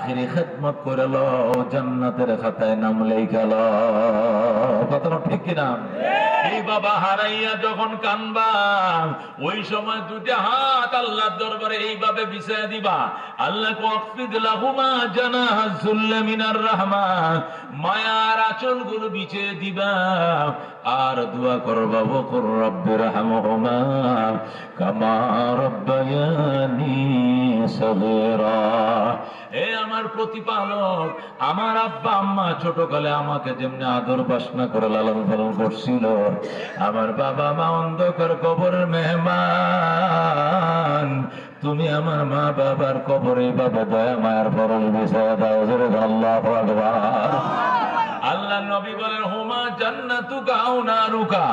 আখিরি খেদমত করে লো, জান্নাতের খাতায় নাম লেখা লো। কথাটা ঠিক কিনা? এই বাবা হারাইয়া যখন কানবা, ওই সময় দুইটা হাত আল্লাহর দরবারে এইভাবে বিছায়া দিবা। আল্লাহ ওয়াকফিদ লাহুমা জানাহাজ যুল্লি মিনার রাহমা, মায়ার আঁচলগুলো বিছিয়ে দিবা। আর দোয়া করবা, ওয়াকুর রাব্বিরহামহুমা কামা রাব্বায়ানি সগীরা। এ আমার প্রতিপালক, আমার আব্বা আম্মা ছোটকালে আমাকে যেমনি আদর বাসনা করে লালন পালন করছিল, আমার বাবা মা অন্ধকার কবরের মেহমান, তুমি আমার মা বাবার কবরে বাবা দয়া মায়ার পরশ বিছায়া দাও। জোরে আল্লাহু আকবার। আল্লাহ নবী বলেন, হুমা জান্নাতুকা আও নারুকা,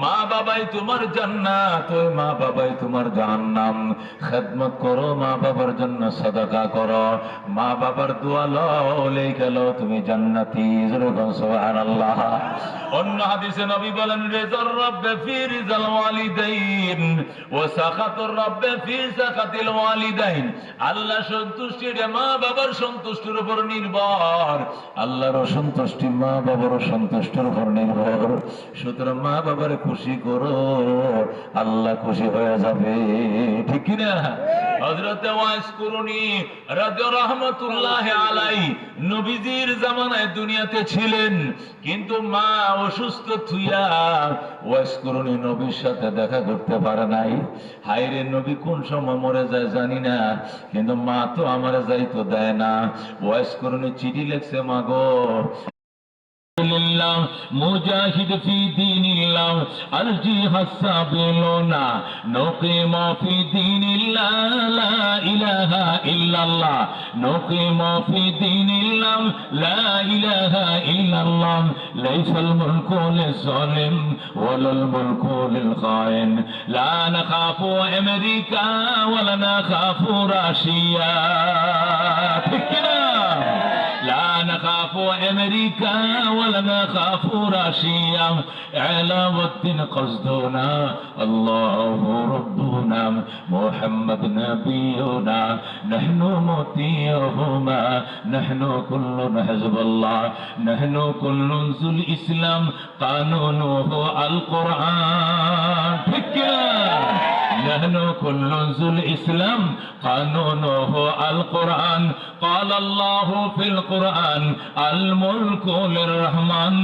মা বাবাই তোমার জান্নাত, ওই মা বাবাই তোমার জাহান্নাম। খেদমত করো, মা বাবার জন্য সাদাকা করো, মা বাবার দোয়া লও, লেখা লও তুমি জান্নাতি। সুবহানাল্লাহ। অন্য হাদিসে নবী বলেন, রিজার রাব্বি ফি রিজাল ওয়ালিদাইন ওয়া সাখাতুর রাব্বি ফি সাখাতিল ওয়ালিদাইন। আল্লাহ সন্তুষ্টি মা বাবার সন্তুষ্টির উপর নির্ভর, আল্লাহর সন্তুষ্টি মা বাবার সন্তুষ্টির উপর নির্ভর। সুতরাং মা বাবার খুশি করো, আল্লাহ খুশি হয়ে যাবে। ঠিক কিনা? হযরত ওয়াইস কুরুনি রাহমাতুল্লাহি আলাইহি নবীজির জামানায় দুনিয়াতে ছিলেন, কিন্তু মা অসুস্থ থুইয়া ওয়াইস কুরুনি নবীর সাথে দেখা করতে পারে নাই। হায়রে, নবী কোন সময় মরে যায় জানি না, কিন্তু মা তো আমারে যাইতো দেয় না। ওয়াইস কুরুনি চিঠি লিখছে, মাগো মুজাহিদ ফি দীনিল্লাহ আরজি হাসাবিলুনা নুকিমু ফি দীনিল্লাহ লা ইলাহা ইল্লাল্লাহ নুকিমু ফি দীনিল্লাহ লা ইলাহা ইল্লাল্লাহ লাইসাল মুলকু লিজ-জালিম ওয়ালাল মুলকু লিল-খাইন লা নাখাফু আমেরিকা ওয়ালা নাখাফু রাশিয়া। ঠিক কিনা? لا نخاف أمريكا ولا نخاف روسيا علاوة الدين قصدنا الله ربنا محمد نبينا نحن مطيعهما نحن كل حزب الله نحن كل ذو الإسلام قانونه القرآن. نحن كل ذو الإسلام قانونه القرآن. قال الله في القرآن الملك للرحمن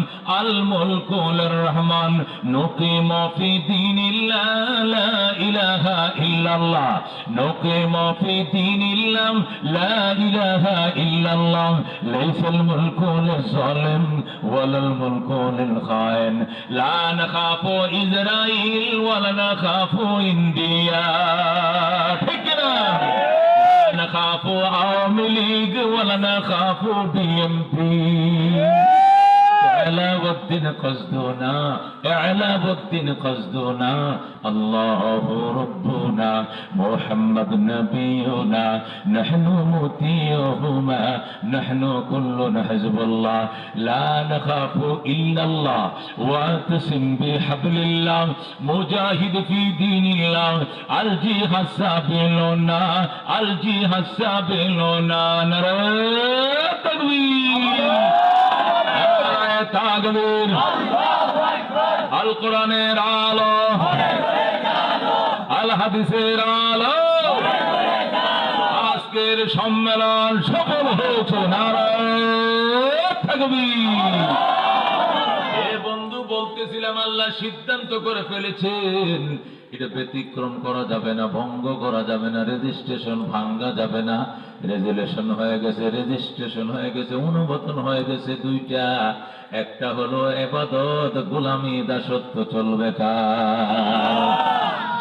الملك للرحمن نقيم في دين الله لا إله إلا الله نقيم في دين الله لا إله إلا الله ليس الملك للظالم ولا الملك للخائن لا نخاف إسرائيل ولا نخاف إنديا. فكرة نخاف عوامي ليج ولا نخاف BNP. إعلاء الدين قصدنا إعلاء الدين قصدنا الله ربنا محمد نبينا نحن مطيعهما نحن كل حزب الله لا نخاف إلا الله واعتصم بحبل الله مجاهد في دين الله الجهاد السابلنا الجهاد السابلنا نرى تكبير তাকবীর। আল কোরআনের আলো আল হাদিসের আলো আজকের সম্মেলন সফল হয়েছে। নারায়ে তাকবীর। এ বন্ধু, বলতেছিলাম আল্লাহ সিদ্ধান্ত করে ফেলেছেন, এটা ব্যতিক্রম করা যাবে না, ভঙ্গ করা যাবে না, রেজিস্ট্রেশন ভাঙ্গা যাবে না। রেজুলেশন হয়ে গেছে, রেজিস্ট্রেশন হয়ে গেছে, অনুমোদন হয়ে গেছে দুইটা। একটা হলো ইবাদত, গোলামি, দাসত্ব চলবে কার?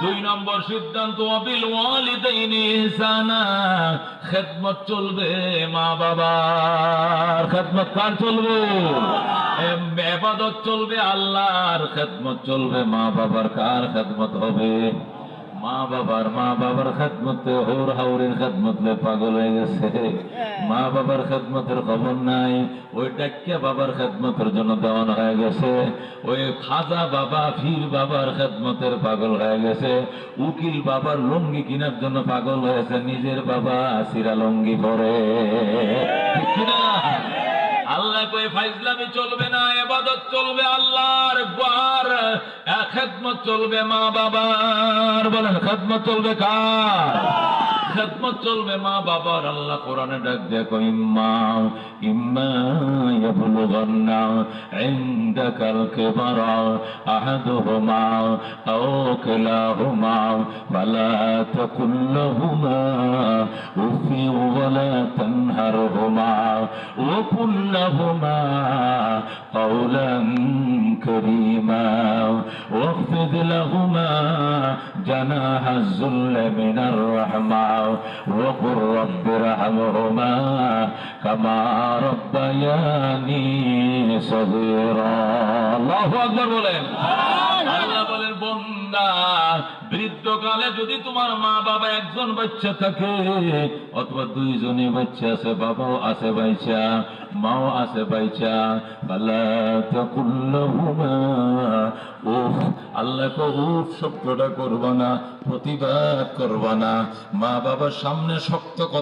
দুই নম্বর সিদ্ধান্ত বিল ওয়ালিদাইনি ইহসানা, খেদমত চলবে মা বাবার। খেদমত কার চলবে? ইবাদত চলবে আল্লাহর, খেদমত চলবে মা বাবার। কার খেদমত হবে? মা বাবার খেদমতে হোর হাউরের খেদমতলে পাগল হয়ে গেছে। মা বাবার খেদমতের খবর নাই, ওই ডাক্কিয়া বাবার খেদমতের জন্য দেওয়ান হয়ে গেছে। ওই খাজা বাবা ফির বাবার খেদমতের পাগল হয়ে গেছে। উকিল বাবার লুঙ্গি কেনার জন্য পাগল হয়েছে, নিজের বাবা সিরা লুঙ্গি পরে। ঠিক কিনা? আল্লাহ কই ফাইজলামি চলবে না, ইবাদত চলবে আল্লাহর, আর খেদমত চলবে মা বাবার। বলেন খেদমত চলবে কার? খেদমত চলবে মা বাবার। আল্লাহ কোরআনে ডাক দিয়ে কই ইম্মা ইয়াবলুগান্না ইনদাকাল কিবারা আহাদুহুমা আও কিলাহুমা ফালা তাকুল লাহুমা উফি ওয়ালা তানহারহুমা وقل لهما قولا كريما واخفض لهما جناح الذل من الرحمة وقل رب ارحمهما كما ربياني صغيرا الله أكبر বলেন। আল্লাহ বলেন বান্দা বৃদ্ধকালে যদি তোমার মা বাবা একজন বাচ্চা থাকে অথবা দুইজনই বাচ্চা আছে, বাবাও আছে বাইচা মাও আছে বাইচা, ফালা তাকুল লাহুমা উফ, আল্লাহ কো উফ শব্দটা করবা না, প্রতিবাদ করবা না। মা বাবার সামনে শক্ত কথা